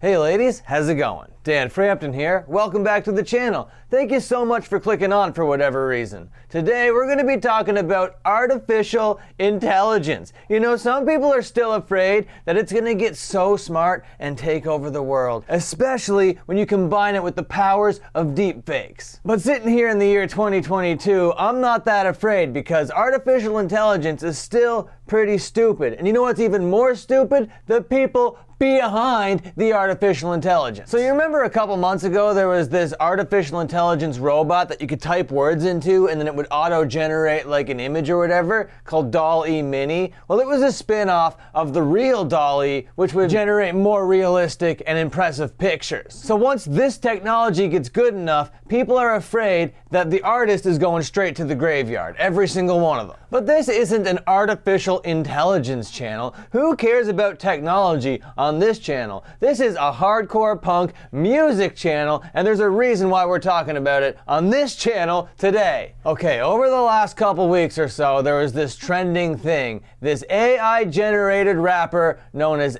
Hey ladies, how's it going? Dan Frampton here. Welcome back to the channel. Thank you so much for clicking on for whatever reason. Today we're going to be talking about artificial intelligence. You know, some people are still afraid that it's going to get so smart and take over the world, especially when you combine it with the powers of deepfakes. But sitting here in the year 2022, I'm not that afraid because artificial intelligence is still pretty stupid. And you know what's even more stupid? The people behind the artificial intelligence. So you remember a couple months ago there was this artificial intelligence robot that you could type words into and then it would auto-generate like an image or whatever called DALL-E Mini? Well, it was a spin-off of the real DALL-E, which would generate more realistic and impressive pictures. So once this technology gets good enough, people are afraid that the artist is going straight to the graveyard, every single one of them. But this isn't an artificial intelligence channel. Who cares about technology on this channel? This is a hardcore punk music channel, and there's a reason why we're talking about it on this channel today. Okay, over the last couple weeks or so, there was this trending thing, this AI generated rapper known as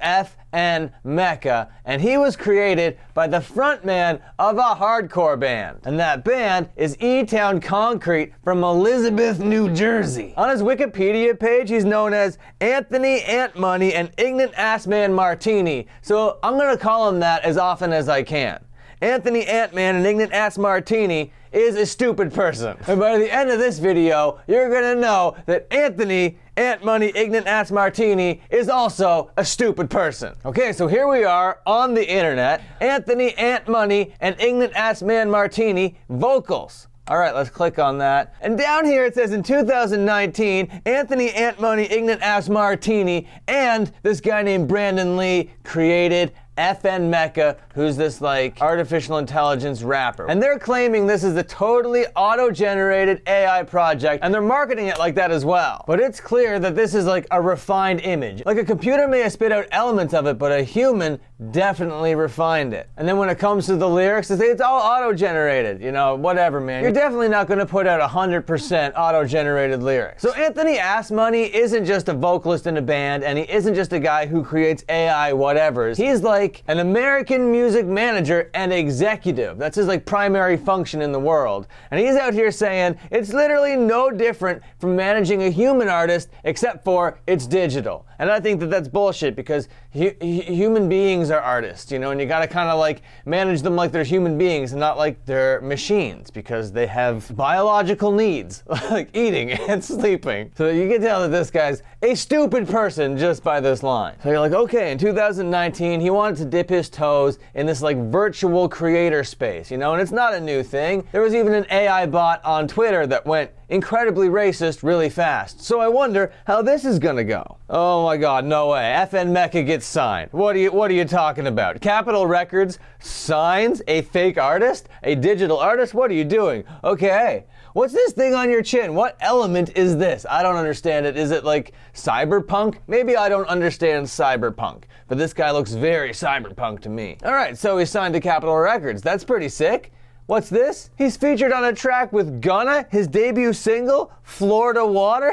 MEKA, and he was created by the frontman of a hardcore band. And that band is E-Town Concrete from Elizabeth, New Jersey. On his Wikipedia page, he's known as Anthony Ant Money and Ignorant Ass Man Martini, so I'm gonna call him that as often as I can. Anthony Ant-Man and Ignorant Ass Martini is a stupid person. And by the end of this video, you're gonna know that Anthony Ant Money Ignorant Ass Martini is also a stupid person. Okay, so here we are on the internet. Anthony Ant Money and Ignorant Ass Man Martini vocals. All right, let's click on that. And down here it says in 2019, Anthony Ant Money Ignorant Ass Martini and this guy named Brandon Lee created MEKA, who's this like artificial intelligence rapper. And they're claiming this is a totally auto-generated AI project, and they're marketing it like that as well. But it's clear that this is like a refined image. Like a computer may have spit out elements of it, but a human definitely refined it. And then when it comes to the lyrics, they say it's all auto-generated. You know, whatever, man. You're definitely not gonna put out 100% auto-generated lyrics. So Anthony Ass Money isn't just a vocalist in a band, and he isn't just a guy who creates AI whatevers. He's like an American music manager and executive. That's his like primary function in the world. And he's out here saying it's literally no different from managing a human artist except for it's digital. And I think that that's bullshit because human beings are artists, you know, and you gotta kind of like manage them like they're human beings and not like they're machines because they have biological needs like eating and sleeping. So you can tell that this guy's a stupid person just by this line. So you're like, okay, in 2019 he wanted to dip his toes in this like virtual creator space, you know, and it's not a new thing. There was even an AI bot on Twitter that went incredibly racist really fast. So I wonder how this is gonna go. Oh my god, no way. MEKA gets signed. What are you talking about? Capitol Records signs a fake artist? A digital artist? What are you doing? Okay. What's this thing on your chin? What element is this? I don't understand it. Is it like cyberpunk? Maybe I don't understand cyberpunk, but this guy looks very cyberpunk to me. All right, so he signed to Capitol Records. That's pretty sick. What's this? He's featured on a track with Gunna, his debut single, Florida Water.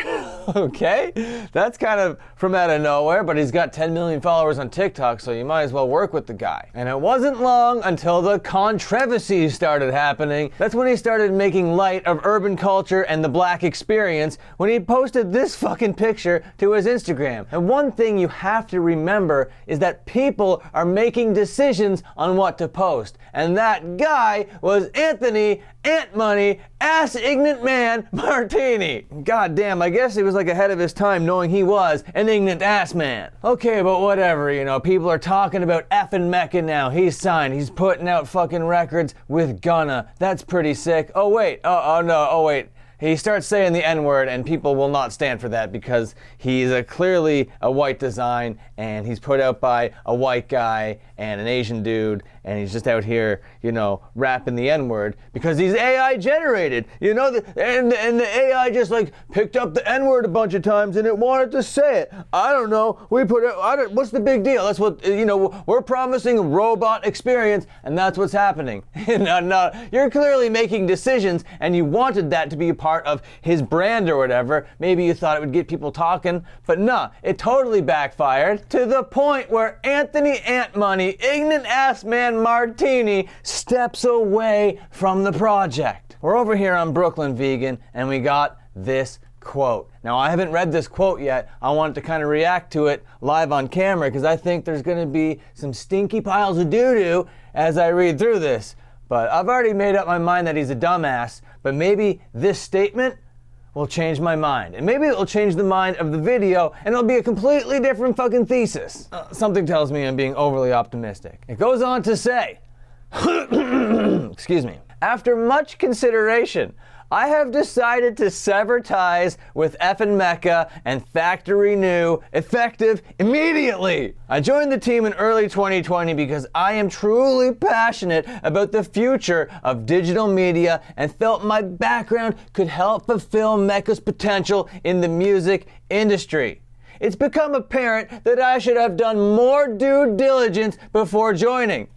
Okay, that's kind of from out of nowhere, but he's got 10 million followers on TikTok, so you might as well work with the guy. And it wasn't long until the controversies started happening. That's when he started making light of urban culture and the black experience when he posted this fucking picture to his Instagram. And one thing you have to remember is that people are making decisions on what to post. And that guy was Anthony Ant Money Ass Ignorant Man Martini. God damn, I guess he was like ahead of his time knowing he was an ignorant ass man. Okay, but whatever, you know, people are talking about MEKA now. He's signed, he's putting out fucking records with Gunna. That's pretty sick. Oh wait, oh wait. He starts saying the N-word and people will not stand for that because he's clearly a white design and he's put out by a white guy and an Asian dude and he's just out here, you know, rapping the N-word because he's AI generated. You know, and the AI just like picked up the N-word a bunch of times and it wanted to say it. I don't know. What's the big deal? That's what, you know, we're promising a robot experience and that's what's happening. No, you're clearly making decisions and you wanted that to be a part part of his brand or whatever. Maybe you thought it would get people talking, but nah, it totally backfired to the point where Anthony Ant Money, ignorant ass man MARTINI, steps away from the project. We're over here on Brooklyn Vegan, and we got this quote. Now, I haven't read this quote yet. I wanted to kind of react to it live on camera because I think there's going to be some stinky piles of doo-doo as I read through this. But I've already made up my mind that he's a dumbass, but maybe this statement will change my mind. And maybe it will change the mind of the video, and it'll be a completely different fucking thesis. Something tells me I'm being overly optimistic. It goes on to say, excuse me, after much consideration, I have decided to sever ties with effing MEKA and Factory New, effective immediately. I joined the team in early 2020 because I am truly passionate about the future of digital media and felt my background could help fulfill MEKA's potential in the music industry. It's become apparent that I should have done more due diligence before joining.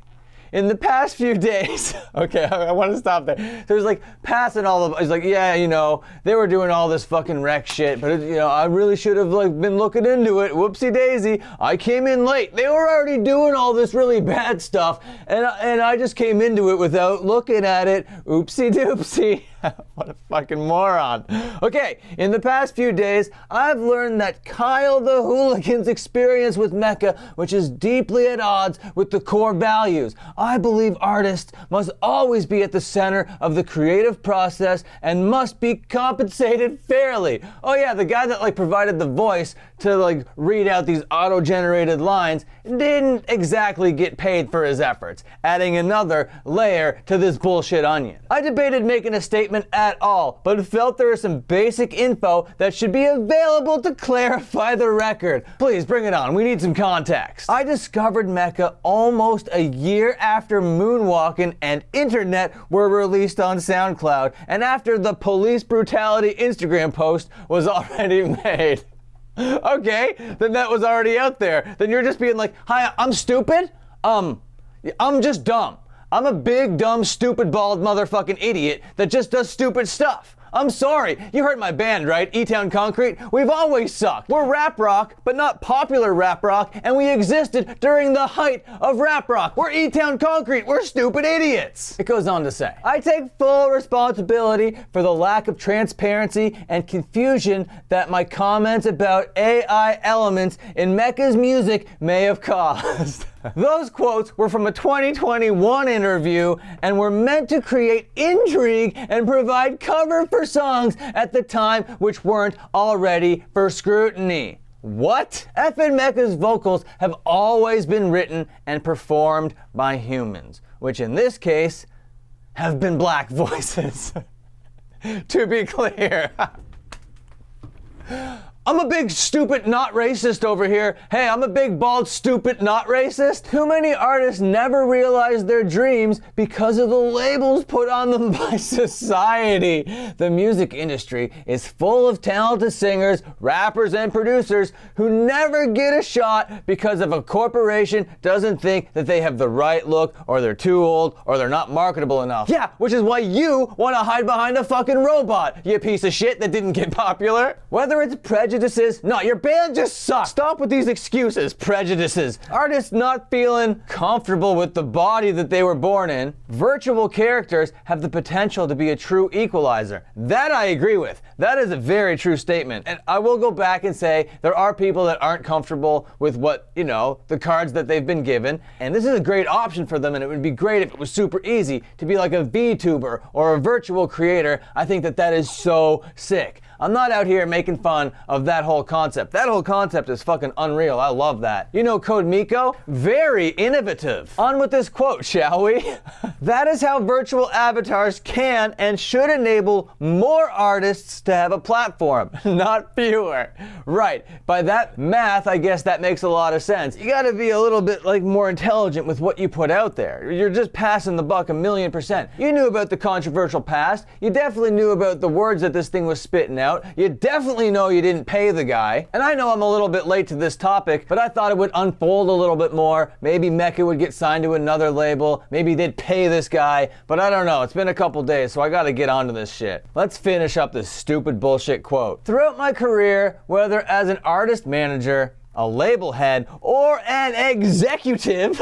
In the past few days, okay, I want to stop there. So it was like passing all of, it's like, yeah, you know, they were doing all this fucking wreck shit, but you know, I really should have like been looking into it. Whoopsie daisy, I came in late. They were already doing all this really bad stuff, and I just came into it without looking at it. Oopsie doopsie. What a fucking moron. Okay, in the past few days, I've learned that Kyle the Hooligan's experience with MEKA, which is deeply at odds with the core values. I believe artists must always be at the center of the creative process and must be compensated fairly. Oh yeah, the guy that like provided the voice to like read out these auto-generated lines didn't exactly get paid for his efforts, adding another layer to this bullshit onion. I debated making a statement at all, but felt there is some basic info that should be available to clarify the record. Please bring it on, we need some context. I discovered MEKA almost a year after Moonwalkin' and Internet were released on SoundCloud, and after the police brutality Instagram post was already made. Okay, then that was already out there. Then you're just being like, hi, I'm stupid? I'm just dumb. I'm a big, dumb, stupid, bald motherfucking idiot that just does stupid stuff. I'm sorry. You heard my band, right? E-Town Concrete? We've always sucked. We're rap rock, but not popular rap rock, and we existed during the height of rap rock. We're E-Town Concrete. We're stupid idiots. It goes on to say, I take full responsibility for the lack of transparency and confusion that my comments about AI elements in MEKA's music may have caused. Those quotes were from a 2021 interview and were meant to create intrigue and provide cover for songs at the time which weren't already for scrutiny. What? Effin' MEKA's vocals have always been written and performed by humans, which in this case have been black voices. To be clear. I'm a big, stupid, not racist over here. Hey, I'm a big, bald, stupid, not racist. Too many artists never realize their dreams because of the labels put on them by society. The music industry is full of talented singers, rappers, and producers who never get a shot because of a corporation doesn't think that they have the right look, or they're too old, or they're not marketable enough. Yeah, which is why you want to hide behind a fucking robot, you piece of shit that didn't get popular. Whether it's prejudices, no, your band just sucks. Stop with these excuses, prejudices. Artists not feeling comfortable with the body that they were born in. Virtual characters have the potential to be a true equalizer. That I agree with. That is a very true statement. And I will go back and say there are people that aren't comfortable with what, you know, the cards that they've been given. And this is a great option for them, and it would be great if it was super easy to be like a VTuber or a virtual creator. I think that that is so sick. I'm not out here making fun of that whole concept. That whole concept is fucking unreal. I love that. You know Code MEKA? Very innovative. On with this quote, shall we? That is how virtual avatars can and should enable more artists to have a platform, not fewer. Right. By that math, I guess that makes a lot of sense. You gotta be a little bit like more intelligent with what you put out there. You're just passing the buck 1,000,000%. You knew about the controversial past. You definitely knew about the words that this thing was spitting out. out. You definitely know you didn't pay the guy. And I know I'm a little bit late to this topic, but I thought it would unfold a little bit more. Maybe MEKA would get signed to another label. Maybe they'd pay this guy, but I don't know. It's been a couple days, so I gotta get onto this shit. Let's finish up this stupid bullshit quote. Throughout my career, whether as an artist manager, a label head, or an executive,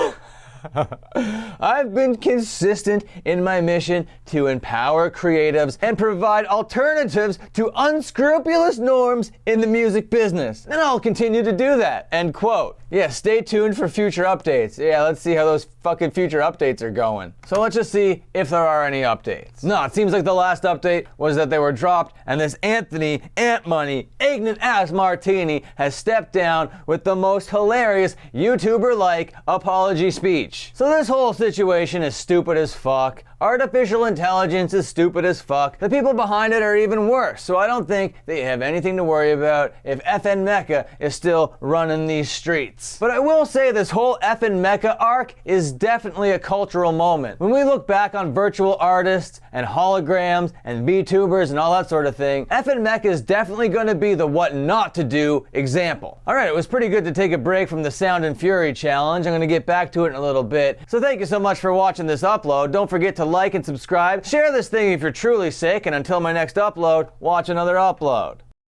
I've been consistent in my mission to empower creatives and provide alternatives to unscrupulous norms in the music business. And I'll continue to do that. End quote. Yeah, stay tuned for future updates. Yeah, let's see how those fucking future updates are going. So let's just see if there are any updates. No, it seems like the last update was that they were dropped, and this Anthony Ant Money ignorant ass Martini has stepped down with the most hilarious YouTuber-like apology speech. So this whole situation is stupid as fuck. Artificial intelligence is stupid as fuck. The people behind it are even worse, so I don't think that you have anything to worry about if FN MEKA is still running these streets. But I will say this whole FN MEKA arc is definitely a cultural moment. When we look back on virtual artists and holograms and VTubers and all that sort of thing, FN MEKA is definitely going to be the what not to do example. Alright, it was pretty good to take a break from the Sound and Fury challenge. I'm going to get back to it in a little bit. So thank you so much for watching this upload. Don't forget to like and subscribe. Share this thing if you're truly sick, and until my next upload, watch another upload.